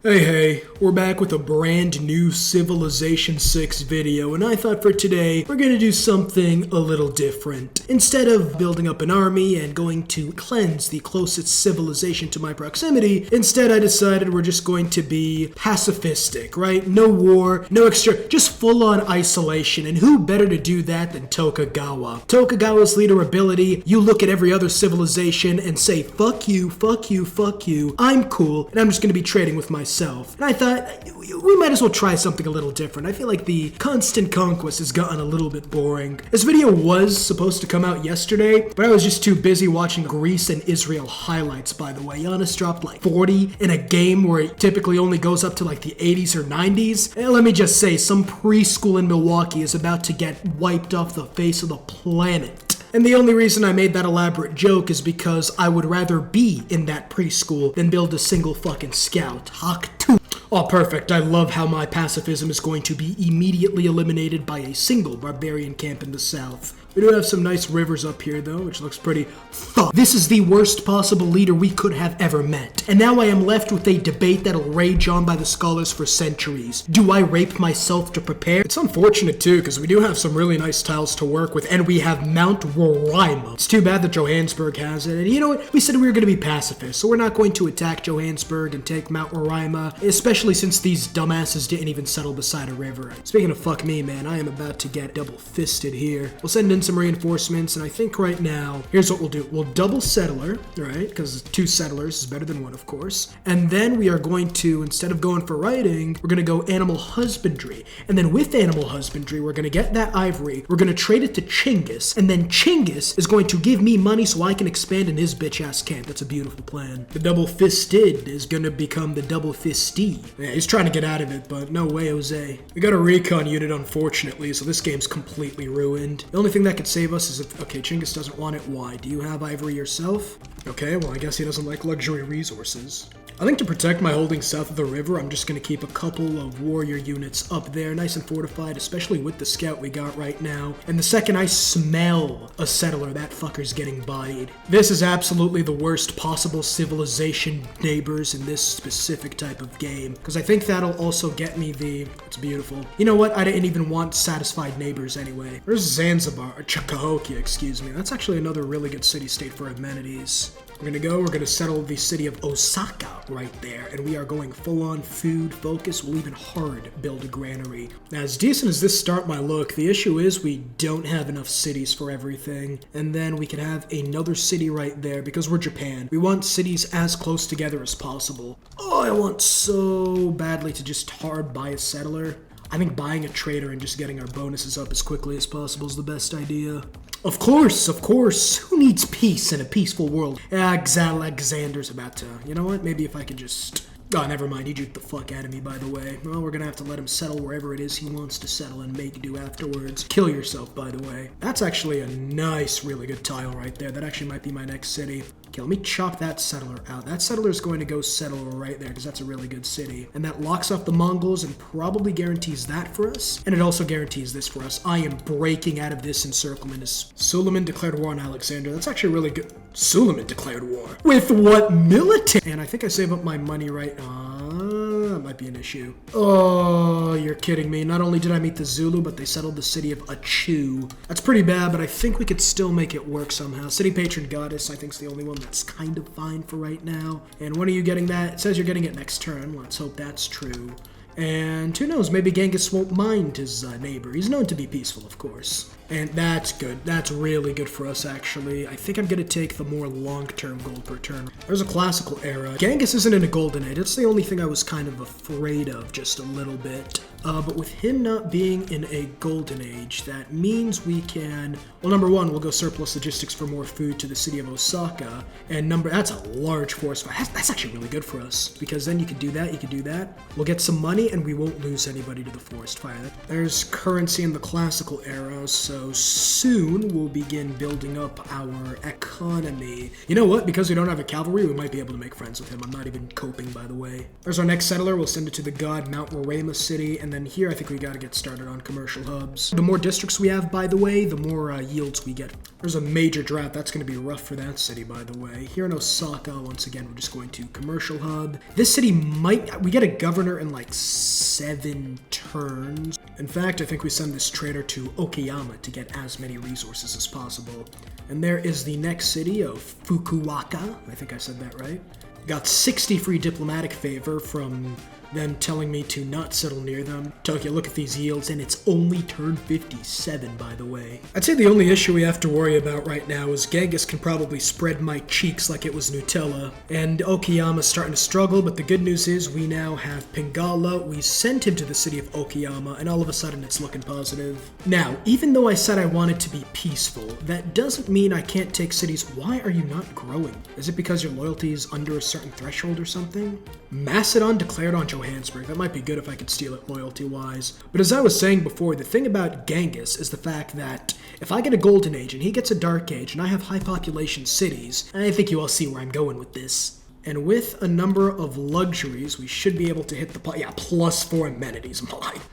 Hey, we're back with a brand new Civilization 6 video, and I thought for today, we're gonna do something a little different. Instead of building up an army and going to cleanse the closest civilization to my proximity, instead I decided we're just going to be pacifistic, right? No war, no extra, just full-on isolation, and who better to do that than Tokugawa? Tokugawa's leader ability, you look at every other civilization and say, fuck you, fuck you, fuck you, I'm cool, and I'm just gonna be trading with myself. And I thought, we might as well try something a little different. I feel like the constant conquest has gotten a little bit boring. This video was supposed to come out yesterday, but I was just too busy watching Greece and Israel highlights, by the way. Giannis dropped like 40 in a game where it typically only goes up to like the 80s or 90s. And let me just say, some preschool in Milwaukee is about to get wiped off the face of the planet. And the only reason I made that elaborate joke is because I would rather be in that preschool than build a single fucking scout. Hawk 2. Oh, perfect. I love how my pacifism is going to be immediately eliminated by a single barbarian camp in the south. We do have some nice rivers up here, though, which looks pretty fuck. This is the worst possible leader we could have ever met. And now I am left with a debate that'll rage on by the scholars for centuries. Do I rape myself to prepare? It's unfortunate, too, because we do have some really nice tiles to work with, and we have Mount Roraima. It's too bad that Johannesburg has it. And you know what? We said we were going to be pacifists, so we're not going to attack Johannesburg and take Mount Roraima, especially since these dumbasses didn't even settle beside a river. Speaking of fuck me, man, I am about to get double-fisted here. We'll send in some reinforcements, and I think right now, here's what we'll do. We'll double settler, right? Because 2 settlers is better than 1, of course. And then we are going to, instead of going for writing, we're going to go animal husbandry. And then with animal husbandry, we're going to get that ivory, we're going to trade it to Chinggis, and then Chinggis is going to give me money so I can expand in his bitch-ass camp. That's a beautiful plan. The double-fisted is going to become the double-fisty. Yeah, he's trying to get out of it, but no way, Jose. We got a recon unit, unfortunately, so this game's completely ruined. The only thing that could save us is if, okay, Chinggis doesn't want it. Why? Do you have ivory yourself? Okay, well, I guess he doesn't like luxury resources. I think to protect my holdings south of the river, I'm just going to keep a couple of warrior units up there, nice and fortified, especially with the scout we got right now. And the second I smell a settler, that fucker's getting bodied. This is absolutely the worst possible civilization neighbors in this specific type of game, because I think that'll also get me the... It's beautiful. You know what? I didn't even want satisfied neighbors anyway. There's Zanzibar, or Cahokia, excuse me. That's actually another really good city-state for amenities. We're gonna settle the city of Osaka right there, and we are going full-on food focus. We'll even hard build a granary. Now, as decent as this start might look, the issue is we don't have enough cities for everything, and then we can have another city right there, because we're Japan. We want cities as close together as possible. Oh, I want so badly to just hard buy a settler. I think buying a trader and just getting our bonuses up as quickly as possible is the best idea. Of course. Who needs peace in a peaceful world? Alexander's about to... You know what? Maybe if I could just... Oh, never mind. He juked the fuck out of me, by the way. Well, we're gonna have to let him settle wherever it is he wants to settle and make do afterwards. Kill yourself, by the way. That's actually a nice, really good tile right there. That actually might be my next city. Okay, let me chop that settler out. That settler is going to go settle right there because that's a really good city. And that locks off the Mongols and probably guarantees that for us. And it also guarantees this for us. I am breaking out of this encirclement. Suleiman declared war on Alexander. That's actually really good. Suleiman declared war. With what military? And I think I save up my money right... that might be an issue. Oh, you're kidding me. Not only did I meet the Zulu, but they settled the city of Achu. That's pretty bad, but I think we could still make it work somehow. City patron goddess, I think, is the only one that's kind of fine for right now. And when are you getting that? It says you're getting it next turn. Let's hope that's true. And who knows, maybe Genghis won't mind his neighbor. He's known to be peaceful, of course. And that's good. That's really good for us, actually. I think I'm going to take the more long-term gold per turn. There's a classical era. Genghis isn't in a golden age. That's the only thing I was kind of afraid of, just a little bit. But with him not being in a golden age, that means we can... Well, number one, we'll go surplus logistics for more food to the city of Osaka. And that's a large forest fire. That's actually really good for us, because then you could do that, We'll get some money, and we won't lose anybody to the forest fire. There's currency in the classical era, so soon we'll begin building up our economy. You know what? Because we don't have a cavalry, we might be able to make friends with him. I'm not even coping, by the way. There's our next settler. We'll send it to the god Mount Roraima city, and and then here I think we gotta get started on commercial hubs. The more districts we have, by the way, the more yields we get. There's a major drought. That's gonna be rough for that city, by the way. Here in Osaka, once again, we're just going to commercial hub. This city we get a governor in like 7 turns. In fact, I think we send this trader to Okayama to get as many resources as possible. And there is the next city of Fukuoka. I think I said that right. Got 60 free diplomatic favor from them telling me to not settle near them. Tokyo, look at these yields, and it's only turn 57, by the way. I'd say the only issue we have to worry about right now is Genghis can probably spread my cheeks like it was Nutella, and Okayama's starting to struggle, but the good news is we now have Pingala. We sent him to the city of Okayama, and all of a sudden it's looking positive. Now, even though I said I wanted to be peaceful, that doesn't mean I can't take cities. Why are you not growing? Is it because your loyalty is under a certain threshold or something? Macedon declared on Johannesburg. That might be good if I could steal it loyalty-wise. But as I was saying before, the thing about Genghis is the fact that if I get a golden age and he gets a dark age and I have high population cities, I think you all see where I'm going with this. And with a number of luxuries, we should be able to hit the +4 amenities.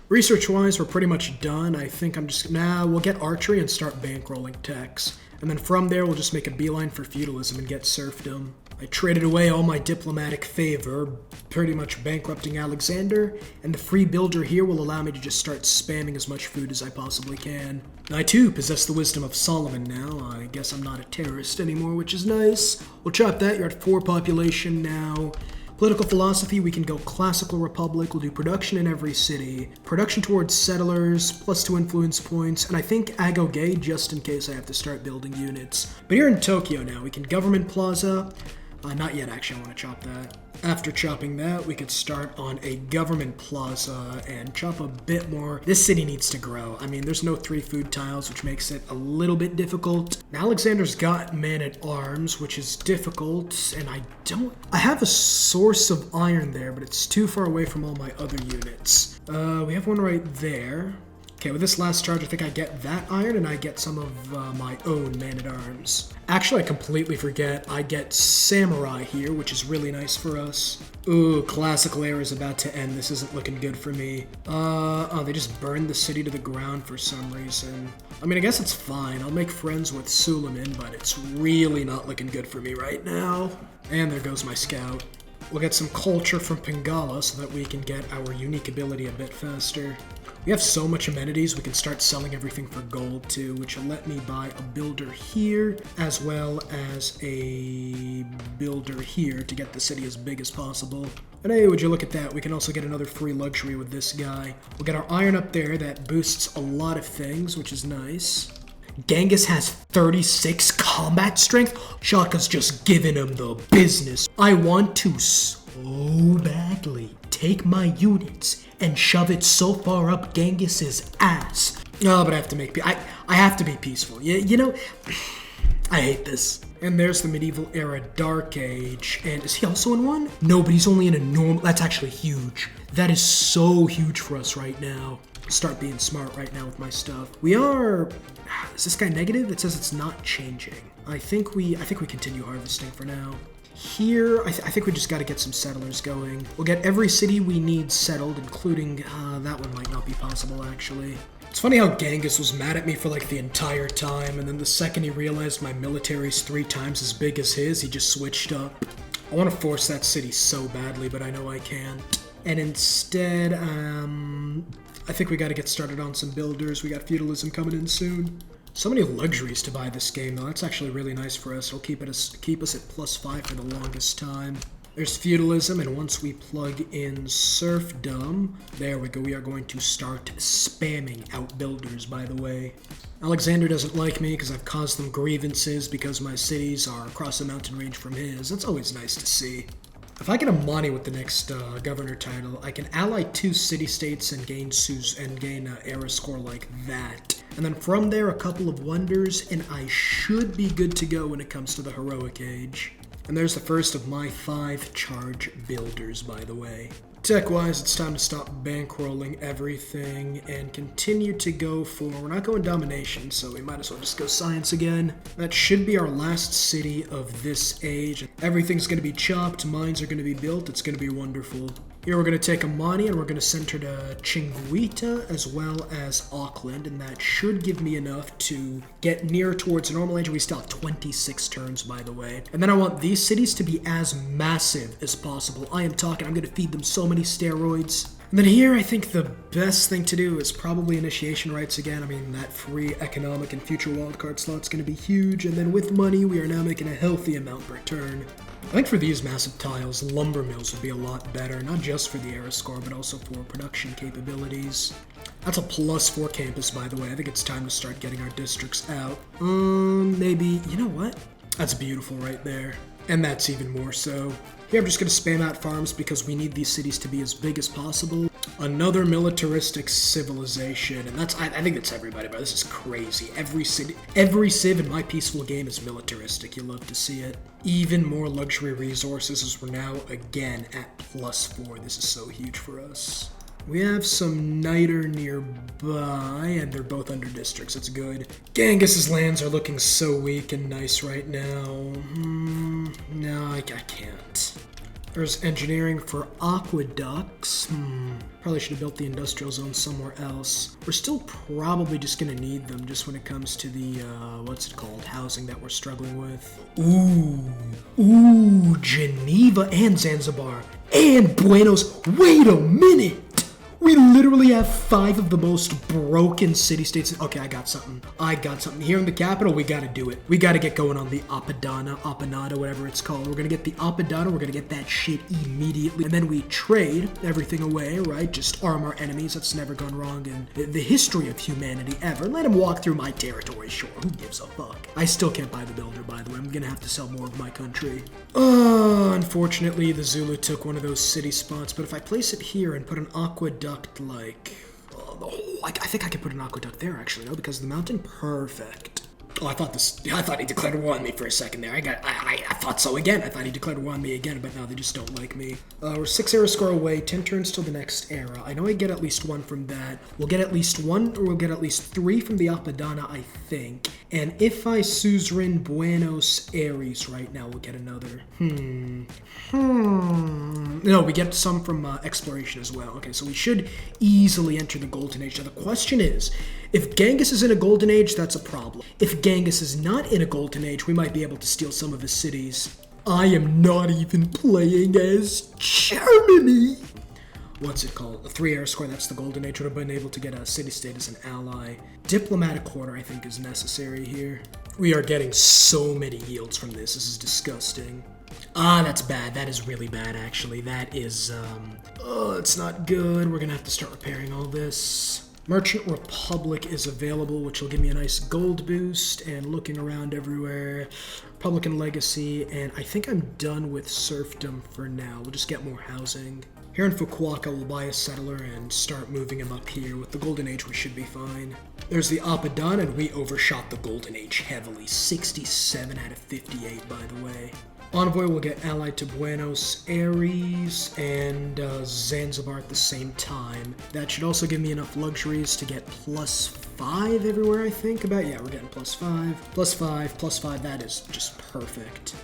Research-wise, we're pretty much done. I think we'll get archery and start bankrolling techs. And then from there, we'll just make a beeline for feudalism and get serfdom. I traded away all my diplomatic favor, pretty much bankrupting Alexander, and the free builder here will allow me to just start spamming as much food as I possibly can. I too possess the wisdom of Solomon now. I guess I'm not a terrorist anymore, which is nice. We'll chop that. You're at 4 population now. Political philosophy, we can go classical republic. We'll do production in every city. Production towards settlers, +2 influence points, and I think Agoge, just in case I have to start building units. But here in Tokyo now, we can government plaza. Not yet, actually, I want to chop that. After chopping that, we could start on a government plaza and chop a bit more. This city needs to grow. I mean, there's no 3 food tiles, which makes it a little bit difficult. Alexander's got man-at-arms, which is difficult, and I have a source of iron there, but it's too far away from all my other units. We have one right there. Okay, with this last charge, I think I get that iron, and I get some of my own man-at-arms. Actually, I completely forget. I get samurai here, which is really nice for us. Ooh, classical era is about to end. This isn't looking good for me. They just burned the city to the ground for some reason. I mean, I guess it's fine. I'll make friends with Suleiman, but it's really not looking good for me right now. And there goes my scout. We'll get some culture from Pingala so that we can get our unique ability a bit faster. We have so much amenities, we can start selling everything for gold too, which will let me buy a builder here, as well as a builder here to get the city as big as possible. And hey, would you look at that, we can also get another free luxury with this guy. We'll get our iron up there, that boosts a lot of things, which is nice. Genghis has 36 combat strength? Shaka's just giving him the business. I want to so badly take my units and shove it so far up Genghis's ass. Oh, but I have to I have to be peaceful. You know, I hate this. And there's the medieval era Dark Age. And is he also in one? No, but he's only in a normal. That's actually huge. That is so huge for us right now. Start being smart right now with my stuff. Is this guy negative? It says it's not changing. I think we continue harvesting for now. Here, I think we just got to get some settlers going. We'll get every city we need settled, including, that one might not be possible, actually. It's funny how Genghis was mad at me for, like, the entire time, and then the second he realized my military's 3 times as big as his, he just switched up. I want to force that city so badly, but I know I can't. And instead, I think we got to get started on some builders. We got feudalism coming in soon. So many luxuries to buy this game, though. That's actually really nice for us. It'll keep us at +5 for the longest time. There's feudalism, and once we plug in serfdom, there we go. We are going to start spamming out builders, by the way. Alexander doesn't like me because I've caused them grievances because my cities are across the mountain range from his. That's always nice to see. If I get a Mani with the next governor title, I can ally 2 city-states and gain era score like that. And then from there, a couple of wonders, and I should be good to go when it comes to the heroic age. And there's the first of my 5 charge builders, by the way. Tech-wise, it's time to stop bankrolling everything and continue to go for... We're not going domination, so we might as well just go science again. That should be our last city of this age. Everything's going to be chopped, mines are going to be built, it's going to be wonderful. Here we're going to take Amani and we're going to send her to Chinguita as well as Auckland, and that should give me enough to get near towards normal age. We still have 26 turns, by the way. And then I want these cities to be as massive as possible. I'm going to feed them so many steroids. And then here, I think the best thing to do is probably initiation rights again. I mean, that free economic and future wildcard slot's going to be huge. And then with money, we are now making a healthy amount per turn. I think for these massive tiles, lumber mills would be a lot better, not just for the era score, but also for production capabilities. That's a +4 campus, by the way. I think it's time to start getting our districts out. Maybe, you know what? That's beautiful right there. And that's even more so. Here I'm just going to spam out farms because we need these cities to be as big as possible. Another militaristic civilization, and that's, I think that's everybody, but this is crazy. Every civ in my peaceful game is militaristic. You love to see it. Even more luxury resources as we're now again at +4. This is so huge for us. We have some Niter nearby, and they're both under districts. It's good. Genghis's lands are looking so weak and nice right now. No, I can't. There's engineering for aqueducts. Probably should have built the industrial zone somewhere else. We're still probably just gonna need them just when it comes to the, what's it called, housing that we're struggling with. Ooh, Geneva and Zanzibar and Buenos. Wait a minute! We literally have 5 of the most broken city-states. Okay, I got something. Here in the capital, we gotta do it. We gotta get going on the Apanada, whatever it's called. We're gonna get the Apadana, we're gonna get that shit immediately. And then we trade everything away, right? Just arm our enemies. That's never gone wrong in the history of humanity ever. Let him walk through my territory, sure. Who gives a fuck? I still can't buy the builder, by the way. I'm gonna have to sell more of my country. Unfortunately, the Zulu took one of those city spots, but if I place it here and put an aqueduct I think I could put an aqueduct there actually, no, because of the mountain. Perfect. Oh, I thought he declared war on me for a second there. I thought so again. I thought he declared war on me again, but now they just don't like me. We're 6 era score away, 10 turns till the next era. I know I get at least 1 from that. We'll get at least 1, or we'll get at least 3 from the Apadana, I think. And if I suzerain Buenos Aires right now, we'll get another. No, we get some from exploration as well. Okay, so we should easily enter the Golden Age. Now the question is, if Genghis is in a Golden Age, that's a problem. If Genghis is not in a Golden Age, we might be able to steal some of his cities. I am not even playing as Germany. What's it called? A 3-era score, that's the Golden Age. Would have been able to get a city-state as an ally. Diplomatic quarter, I think, is necessary here. We are getting so many yields from this. This is disgusting. That's bad. That is really bad, actually. That is, it's not good. We're gonna have to start repairing all this. Merchant Republic is available, which will give me a nice gold boost, and looking around everywhere, Republican Legacy, and I think I'm done with serfdom for now. We'll just get more housing. Here in Fukuoka, we'll buy a settler and start moving him up here. With the Golden Age, we should be fine. There's the Apadan, and we overshot the Golden Age heavily. 67 out of 58, by the way. Envoy will get allied to Buenos Aires and Zanzibar at the same time. That should also give me enough luxuries to get +5 everywhere, I think. We're getting +5, +5, +5. That is just perfect.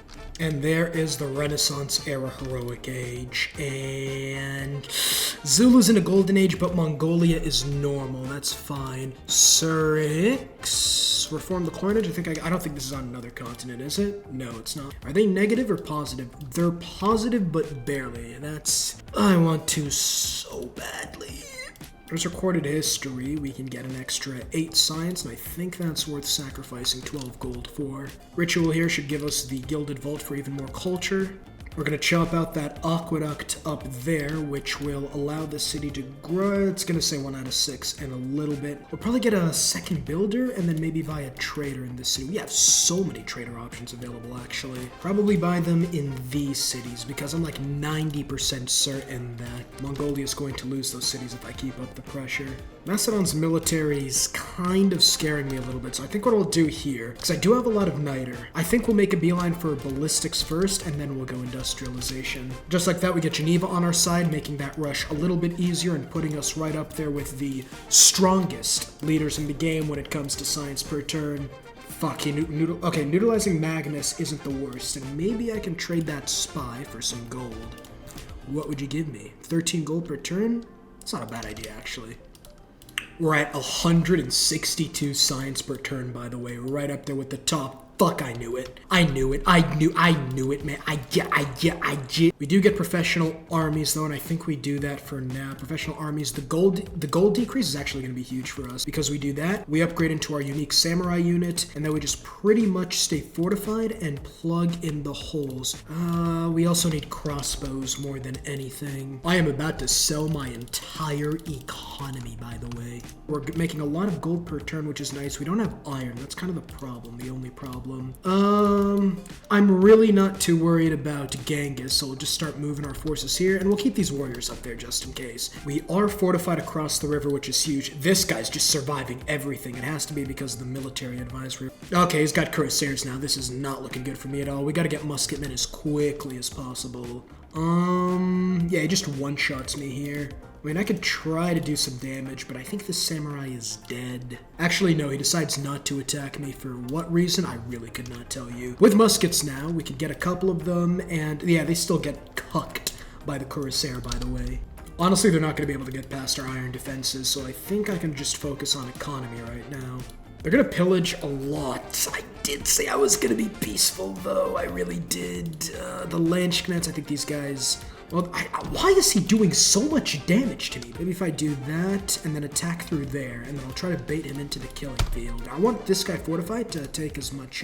And there is the Renaissance era heroic age. And Zulu's in a golden age, but Mongolia is normal. That's fine. Surix, reform the coinage. I don't think this is on another continent, is it? No, it's not. Are they negative or positive? They're positive, but barely. I want to so badly. There's recorded history. We can get an extra 8 science, and I think that's worth sacrificing 12 gold for. Ritual here should give us the Gilded Vault for even more culture. We're going to chop out that aqueduct up there, which will allow the city to grow. It's going to say 1 out of 6 in a little bit. We'll probably get a second builder and then maybe buy a trader in this city. We have so many trader options available, actually. Probably buy them in these cities because I'm like 90% certain that Mongolia is going to lose those cities if I keep up the pressure. Macedon's military is kind of scaring me a little bit, so I think what I'll do here, because I do have a lot of niter, I think we'll make a beeline for ballistics first, and then we'll go industrialization. Just like that, we get Geneva on our side, making that rush a little bit easier and putting us right up there with the strongest leaders in the game when it comes to science per turn. Fuck, okay, neutralizing Magnus isn't the worst, and maybe I can trade that spy for some gold. What would you give me? 13 gold per turn? It's not a bad idea, actually. We're at 162 science per turn, by the way. Right up there with the top. Fuck, I knew it. I knew it, man. We do get professional armies, though, and I think we do that for now. Professional armies, the gold decrease is actually going to be huge for us. Because we do that, we upgrade into our unique samurai unit, and then we just pretty much stay fortified and plug in the holes. We also need crossbows more than anything. I am about to sell my entire economy, by the way. We're making a lot of gold per turn, which is nice. We don't have iron. That's kind of the problem, the only problem. I'm really not too worried about Genghis, so we'll just start moving our forces here, and we'll keep these warriors up there just in case. We are fortified across the river, which is huge. This guy's just surviving everything. It has to be because of the military advisory. Okay, he's got cuirassiers now. This is not looking good for me at all. We gotta get musketmen as quickly as possible. Yeah, he just one-shots me here. I mean, I could try to do some damage, but I think the samurai is dead. Actually, no, he decides not to attack me. For what reason? I really could not tell you. With muskets now, we could get a couple of them, and yeah, they still get cucked by the cuirassier, by the way. Honestly, they're not going to be able to get past our iron defenses, so I think I can just focus on economy right now. They're going to pillage a lot. I did say I was going to be peaceful, though. I really did. The Landsknets, I think these guys... Well, why is he doing so much damage to me? Maybe if I do that and then attack through there, and then I'll try to bait him into the killing field. I want this guy fortified to take as much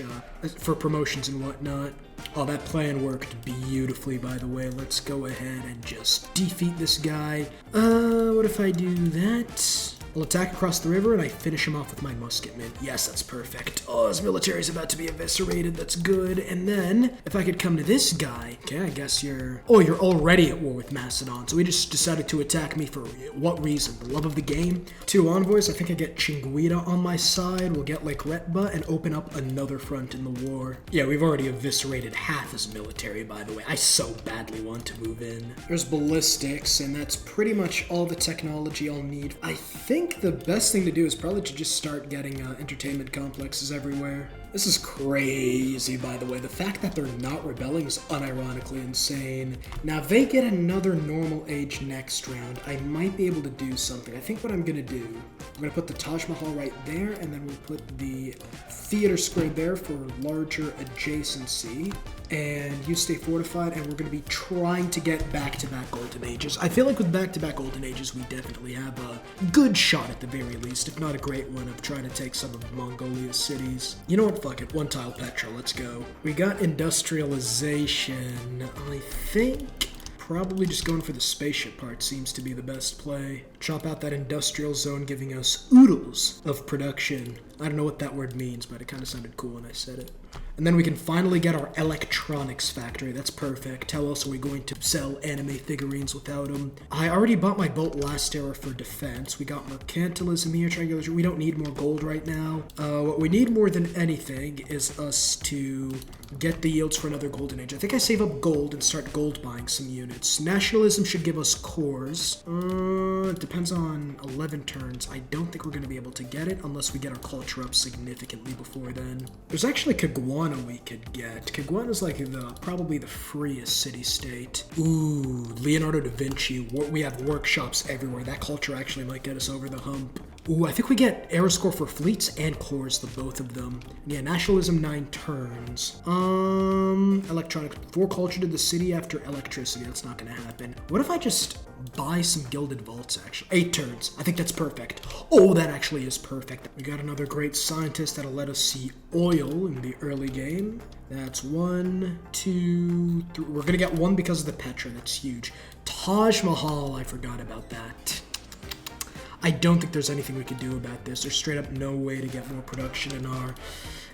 for promotions and whatnot. Oh, that plan worked beautifully, by the way. Let's go ahead and just defeat this guy. What if I do that? I'll attack across the river and I finish him off with my musketmen. Yes, that's perfect. Oh, his military is about to be eviscerated. That's good. And then, if I could come to this guy. Okay, I guess you're... Oh, you're already at war with Macedon. So he just decided to attack me for what reason? The love of the game? 2 envoys. I think I get Chinguita on my side. We'll get Lake Retba and open up another front in the war. Yeah, we've already eviscerated half his military, by the way. I so badly want to move in. There's ballistics, and that's pretty much all the technology I'll need. I think the best thing to do is probably to just start getting entertainment complexes everywhere. This is crazy, by the way. The fact that they're not rebelling is unironically insane. Now, if they get another normal age next round, I might be able to do something. I think what I'm going to do, I'm going to put the Taj Mahal right there, and then we'll put the theater square there for larger adjacency. And you stay fortified, and we're going to be trying to get back-to-back Golden Ages. I feel like with back-to-back Golden Ages, we definitely have a good shot at the very least, if not a great one, of trying to take some of Mongolia's cities. You know what? Fuck it. 1 tile Petra. Let's go. We got industrialization. I think probably just going for the spaceship part seems to be the best play. Chop out that industrial zone, giving us oodles of production. I don't know what that word means, but it kind of sounded cool when I said it. And then we can finally get our electronics factory. That's perfect. How else are we going to sell anime figurines without them? I already bought my boat last era for defense. We got mercantilism here, triangulation. We don't need more gold right now. What we need more than anything is us to get the yields for another golden age. I think I save up gold and start gold buying some units. Nationalism should give us cores. It depends on 11 turns. I don't think we're going to be able to get it unless we get our culture up significantly before then. There's actually Kagwana we could get. Kagwana is like probably the freest city-state. Ooh, Leonardo da Vinci. We have workshops everywhere. That culture actually might get us over the hump. Ooh, I think we get air score for fleets and cores, the both of them. Yeah, nationalism 9 turns. Electronic 4 culture to the city after electricity. That's not gonna happen. What if I just buy some gilded vaults, actually? 8 turns. I think that's perfect. Oh, that actually is perfect. We got another great scientist that'll let us see oil in the early game. That's 1, 2, 3. We're gonna get 1 because of the Petra. That's huge. Taj Mahal, I forgot about that. I don't think there's anything we can do about this. There's straight up no way to get more production in our,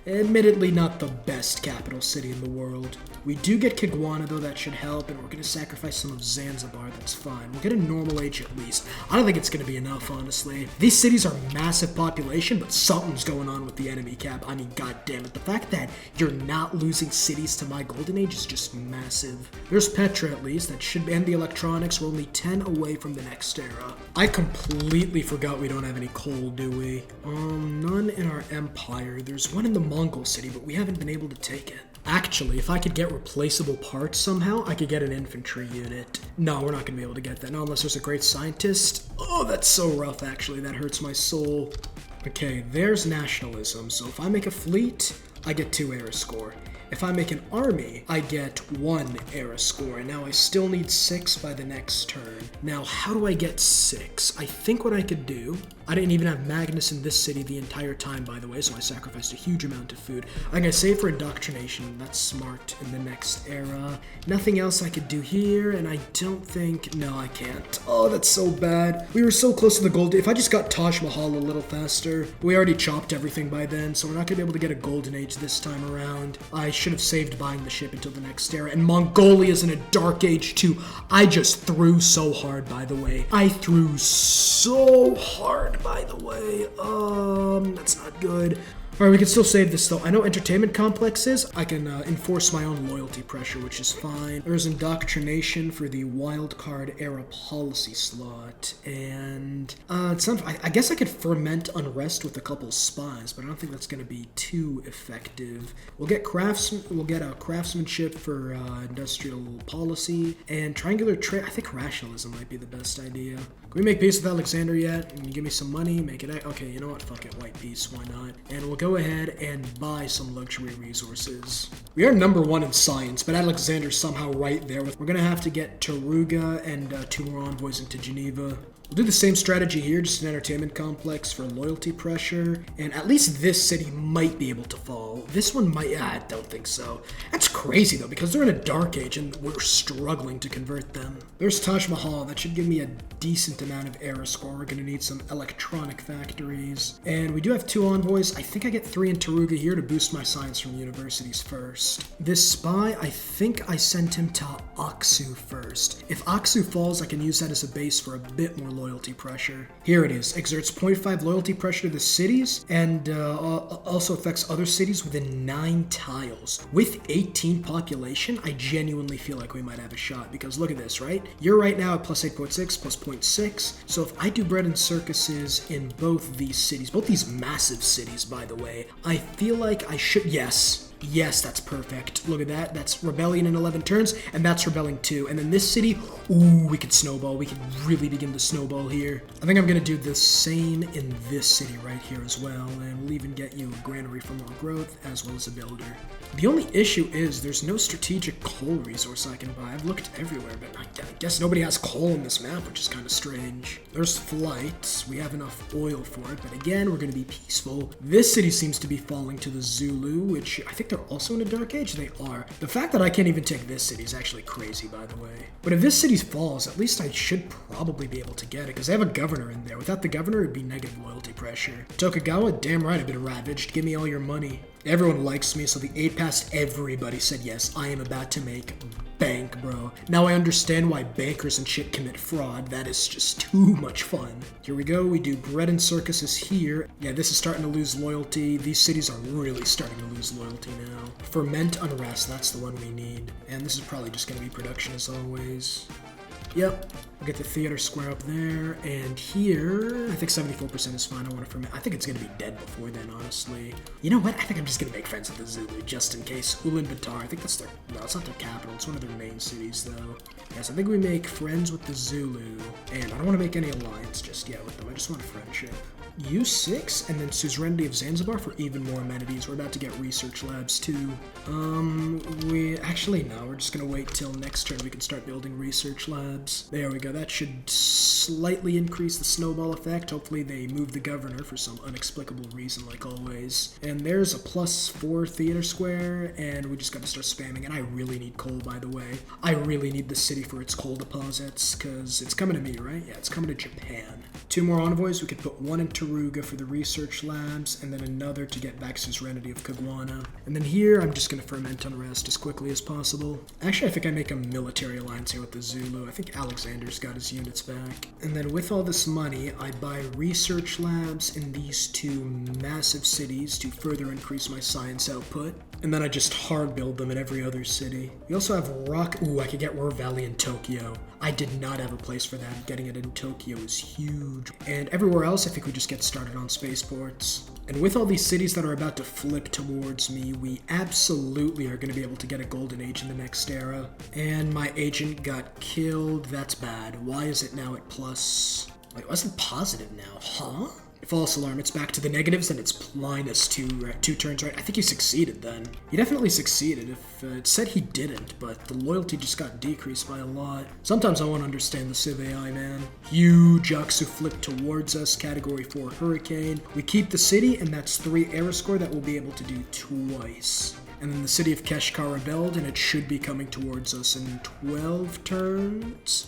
admittedly not the best capital city in the world. We do get Kagwana, though. That should help, and we're going to sacrifice some of Zanzibar. That's fine. We'll get a normal age at least. I don't think it's going to be enough, honestly. These cities are massive population, but something's going on with the enemy cap. I mean, god damn it. The fact that you're not losing cities to my golden age is just massive. There's Petra, at least. That should end the electronics. We're only 10 away from the next era. I completely forgot we don't have any coal, do we? None in our empire. There's one in the Mongol city, but we haven't been able to take it. Actually, if I could get replaceable parts somehow, I could get an infantry unit. No, we're not going to be able to get that. Not unless there's a great scientist. Oh, that's so rough, actually. That hurts my soul. Okay, there's nationalism. So if I make a fleet, I get 2 era score. If I make an army, I get 1 era score, and now I still need 6 by the next turn. Now, how do I get 6? I think what I could do, I didn't even have Magnus in this city the entire time, by the way, so I sacrificed a huge amount of food. I'm gonna save for indoctrination. That's smart in the next era. Nothing else I could do here, and I don't think, no, I can't. Oh, that's so bad. We were so close to the gold. If I just got Taj Mahal a little faster, we already chopped everything by then, so we're not gonna be able to get a golden age this time around. I should have saved buying the ship until the next era. And Mongolia's in a dark age too. I just threw so hard, by the way. I threw so hard, by the way. That's not good. Alright, we can still save this though. I know entertainment complexes. I can enforce my own loyalty pressure, which is fine. There's indoctrination for the wildcard era policy slot. And it's not, I guess I could ferment unrest with a couple spies, but I don't think that's going to be too effective. We'll get craftsmanship for industrial policy and triangular trade. I think rationalism might be the best idea. Can we make peace with Alexander yet? And give me some money, make it. Okay, you know what? Fuck it, white peace, why not? And we'll go ahead and buy some luxury resources. We are number 1 in science, but Alexander's somehow right there. We're gonna have to get Tokugawa and 2 more envoys into Geneva. We'll do the same strategy here, just an entertainment complex for loyalty pressure. And at least this city might be able to fall. This one might, I don't think so. That's crazy though, because they're in a dark age and we're struggling to convert them. There's Taj Mahal, that should give me a decent amount of era score. We're gonna need some electronic factories. And we do have 2 envoys. I think I get 3 in Tokugawa here to boost my science from universities first. This spy, I think I sent him to Aksu first. If Aksu falls, I can use that as a base for a bit more loyalty pressure. Here it is. Exerts 0.5 loyalty pressure to the cities and also affects other cities within 9 tiles. With 18 population, I genuinely feel like we might have a shot because look at this, right? You're right now at plus 8.6, plus 0.6. So if I do bread and circuses in both these cities, both these massive cities, by the way, I feel like I should, yes, that's perfect. Look at that. That's rebellion in 11 turns, and that's rebelling too. And then this city, ooh, we could snowball. We could really begin to snowball here. I think I'm going to do the same in this city right here as well, and we'll even get you a granary for more growth, as well as a builder. The only issue is there's no strategic coal resource I can buy. I've looked everywhere, but I guess nobody has coal in this map, which is kind of strange. There's flights. We have enough oil for it, but again, we're going to be peaceful. This city seems to be falling to the Zulu, which I think they're also in a dark age. They are. The fact that I can't even take this city is actually crazy, by the way. But if this city falls, at least I should probably be able to get it, because they have a governor in there. Without the governor, it'd be negative loyalty pressure. Tokugawa, damn right, I've been ravaged. Give me all your money. Everyone likes me, so the 8 past everybody said, yes, I am about to make bank, bro. Now I understand why bankers and shit commit fraud. That is just too much fun. Here we go. We do bread and circuses here. Yeah, this is starting to lose loyalty. These cities are really starting to lose loyalty now. Ferment unrest, that's the one we need. And this is probably just going to be production as always. Yep, we'll get the theater square up there, and here, I think 74% is fine. I want to ferment. I think it's going to be dead before then, honestly. You know what? I think I'm just going to make friends with the Zulu, just in case. Ulaanbaatar, I think that's their, no, it's not their capital. It's one of their main cities, though. Yes, I think we make friends with the Zulu, and I don't want to make any alliance just yet with them. I just want a friendship. U6 and then suzerainty of Zanzibar for even more amenities. We're about to get research labs too. We actually no, we're just gonna wait till next turn we can start building research labs. There we go. That should slightly increase the snowball effect. Hopefully they move the governor for some inexplicable reason like always. And there's a +4 theater square, and we just gotta start spamming. And I really need coal, by the way. I really need the city for its coal deposits because it's coming to me, right? Yeah, it's coming to Japan. 2 more envoys. We could put 1 in Tokugawa for the research labs, and then another to get back suzerainty of Kagwana. And then here, I'm just going to ferment unrest as quickly as possible. Actually, I think I make a military alliance here with the Zulu. I think Alexander's got his units back. And then with all this money, I buy research labs in these 2 massive cities to further increase my science output. And then I just hard build them in every other city. We also have rock. Ooh, I could get Ruhr Valley in Tokyo. I did not have a place for that. Getting it in Tokyo is huge. huge. And everywhere else, I think we just get started on spaceports. And with all these cities that are about to flip towards me, we absolutely are going to be able to get a golden age in the next era. And my agent got killed. That's bad. Why is it now at plus? Wait, why is it positive now? Huh? False alarm. It's back to the negatives and it's minus two turns, right? I think he succeeded then. He definitely succeeded. If it said he didn't, but the loyalty just got decreased by a lot. Sometimes I want to understand the Civ AI, man. Huge Aksu flip towards us, category 4 hurricane. We keep the city, and that's 3 era score that we'll be able to do twice. And then the city of Keshkar rebelled, and it should be coming towards us in 12 turns.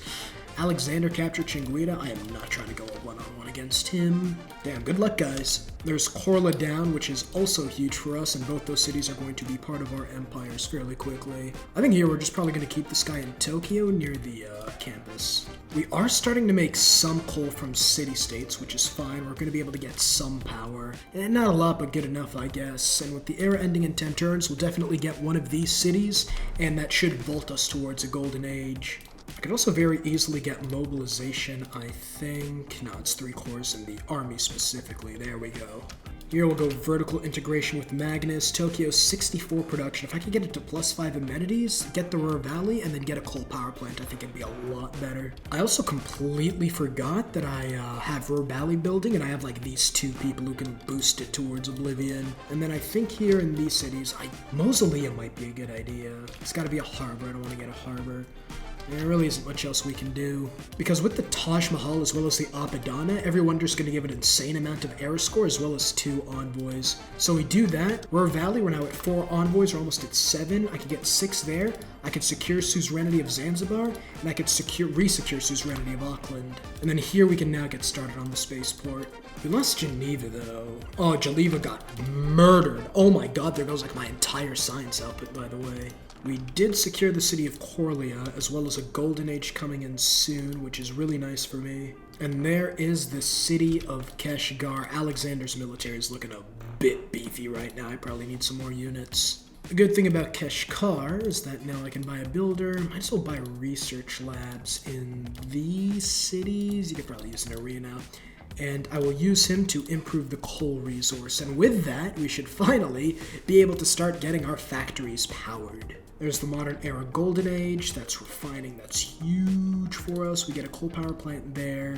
Alexander captured Chinguita. I am not trying to go a one-on-one against him. Damn, good luck, guys. There's Korla down, which is also huge for us, and both those cities are going to be part of our empires fairly quickly. I think here we're just probably going to keep this guy in Tokyo near the campus. We are starting to make some coal from city-states, which is fine. We're going to be able to get some power. And not a lot, but good enough, I guess. And with the era ending in 10 turns, we'll definitely get one of these cities, and that should vault us towards a golden age. I could also very easily get mobilization, I think. No, it's 3 cores in the army specifically. There we go. Here we'll go vertical integration with Magnus. Tokyo 64 production. If I could get it to +5 amenities, get the Ruhr Valley, and then get a coal power plant, I think it'd be a lot better. I also completely forgot that I have Ruhr Valley building, and I have like these 2 people who can boost it towards oblivion. And then I think here in these cities, Mausoleum might be a good idea. It's gotta be a harbor. I don't want to get a harbor. There really isn't much else we can do. Because with the Taj Mahal as well as the Apadana, every wonder's going to give an insane amount of era score as well as 2 envoys. So we do that. Ruhr Valley, we're now at 4 envoys, we're almost at 7. I could get 6 there. I could secure suzerainty of Zanzibar, and I could re-secure suzerainty of Auckland. And then here we can now get started on the spaceport. We lost Geneva though. Oh, Geneva got murdered. Oh my god, there goes like my entire science output, by the way. We did secure the city of Korlia, as well as a golden age coming in soon, which is really nice for me. And there is the city of Keshgar. Alexander's military is looking a bit beefy right now. I probably need some more units. The good thing about Keshkar is that now I can buy a builder. Might as well buy research labs in these cities. You could probably use an arena. And I will use him to improve the coal resource. And with that, we should finally be able to start getting our factories powered. There's the modern era golden age. That's refining. That's huge for us. We get a coal power plant there.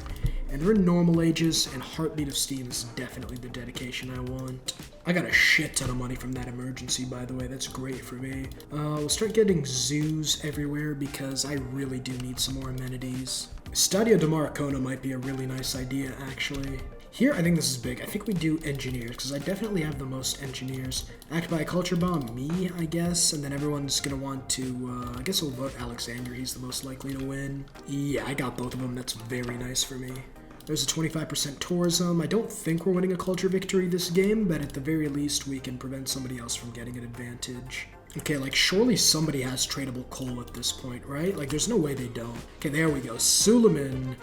And we're in normal ages, and Heartbeat of Steam is definitely the dedication I want. I got a shit ton of money from that emergency, by the way. That's great for me. We'll start getting zoos everywhere because I really do need some more amenities. Stadio de Maracona might be a really nice idea, actually. Here, I think this is big. I think we do engineers, because I definitely have the most engineers. Act by a culture bomb, me, I guess, and then everyone's going to want to, I guess we'll vote Alexander. He's the most likely to win. Yeah, I got both of them. That's very nice for me. There's a 25% tourism. I don't think we're winning a culture victory this game, but at the very least, we can prevent somebody else from getting an advantage. Okay, like, surely somebody has tradable coal at this point, right? Like, there's no way they don't. Okay, there we go. Suleiman.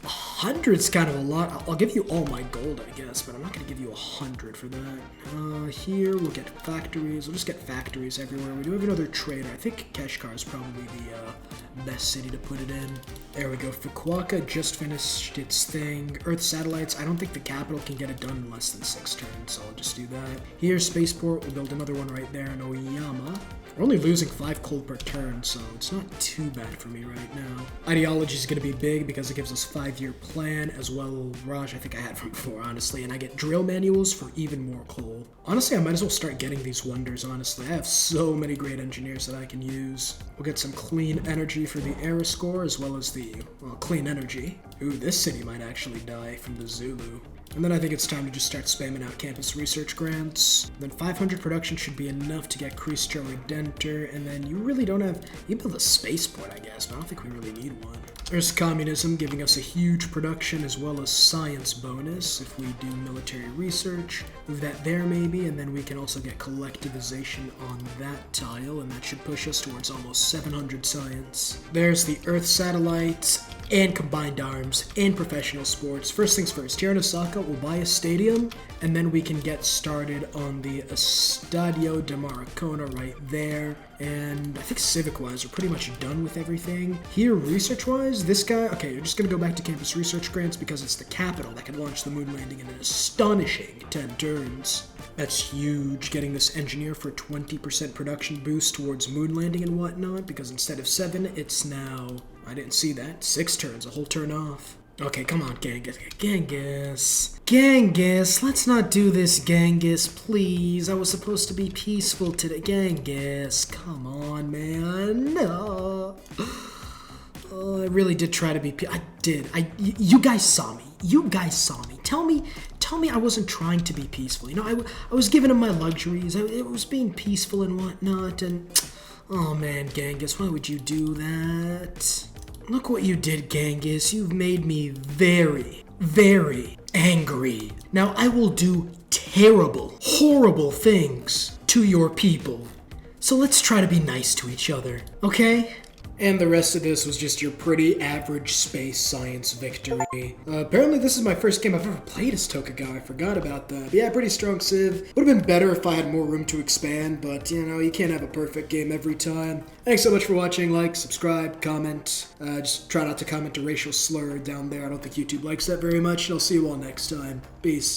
100's kind of a lot. I'll give you all my gold, I guess, but I'm not going to give you 100 for that. Here, we'll get factories. We'll just get factories everywhere. We do have another trader. I think Keshkar is probably the best city to put it in. There we go. Fukuoka just finished its thing. Earth satellites. I don't think the capital can get it done in less than 6 turns, so I'll just do that. Here, spaceport. We'll build another one right there in Oyama. We're only losing 5 coal per turn, so it's not too bad for me right now. Ideology is going to be big because it gives us 5-year plan, as well Raj, I think I had from before, honestly, and I get drill manuals for even more coal. Honestly, I might as well start getting these wonders, honestly. I have so many great engineers that I can use. We'll get some clean energy for the era score, as well as the, well, clean energy. Ooh, this city might actually die from the Zulu. And then I think it's time to just start spamming out campus research grants. Then 500 production should be enough to get Christo Redenter, and then you really don't have... You build a spaceport, I guess, but I don't think we really need one. There's communism giving us a huge production as well as science bonus if we do military research. Move that there maybe, and then we can also get collectivization on that tile, and that should push us towards almost 700 science. There's the Earth satellite. and combined arms, and professional sports. First things first, here in Osaka, we'll buy a stadium, and then we can get started on the Estadio de Maracona right there. And I think civic-wise, we're pretty much done with everything. Here, research-wise, this guy... Okay, we're just going to go back to campus research grants because it's the capital that can launch the moon landing in an astonishing 10 turns. That's huge, getting this engineer for 20% production boost towards moon landing and whatnot, because instead of 7, it's now... I didn't see that. 6 turns, a whole turn off. Okay, come on, Genghis. Genghis, let's not do this, Genghis, please. I was supposed to be peaceful today. Genghis, come on, man. No. Oh, I really did try to be I did. You guys saw me. Tell me I wasn't trying to be peaceful. You know, I was giving him my luxuries. It was being peaceful and whatnot, and... Oh, man, Genghis, why would you do that? Look what you did, Genghis. You've made me very, very angry. Now I will do terrible, horrible things to your people. So let's try to be nice to each other, okay? And the rest of this was just your pretty average space science victory. Apparently this is my first game I've ever played as Tokugawa. I forgot about that. But yeah, pretty strong civ. Would have been better if I had more room to expand, but you know, you can't have a perfect game every time. Thanks so much for watching. Like, subscribe, comment. Just try not to comment a racial slur down there. I don't think YouTube likes that very much. And I'll see you all next time. Peace.